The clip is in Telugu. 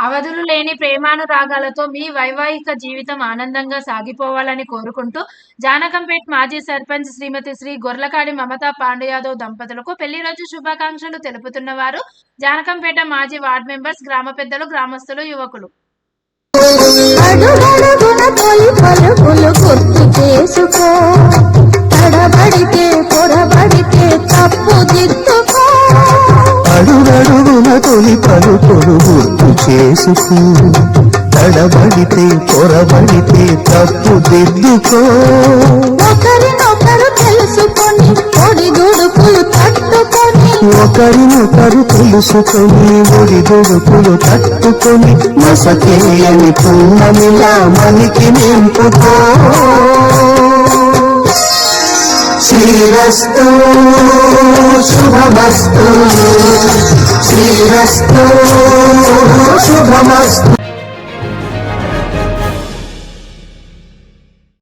అవధులు లేని ప్రేమానురాగాలతో మీ వైవాహిక జీవితం ఆనందంగా సాగిపోవాలని కోరుకుంటూ జానకంపేట్ మాజీ సర్పంచ్ శ్రీమతి శ్రీ గొర్లకాడి మమతా పాండుయాదవ్ దంపతులకు పెళ్లి రోజు శుభాకాంక్షలు తెలుపుతున్న వారు జానకంపేట మాజీ వార్డ్ మెంబర్స్, గ్రామ పెద్దలు, గ్రామస్తులు, యువకులు. అడుగడుగున తొలి పలుకులు గుర్తు చేసుకో, తడబడితే పొరబడితే తప్పు దిద్దుకో. ఒకరినొకరు తెలుసుకొని ఒడిదుడుకులు తట్టుకొని, ఒకరినొకరు తెలుసుకొని ఒడిదుడుకులు తట్టుకొని, మసకేయని పున్నమిలా మనకి నింపుకో. శ్రీరస్తు శుభమస్తు, శ్రీరస్తు శుభమస్తు.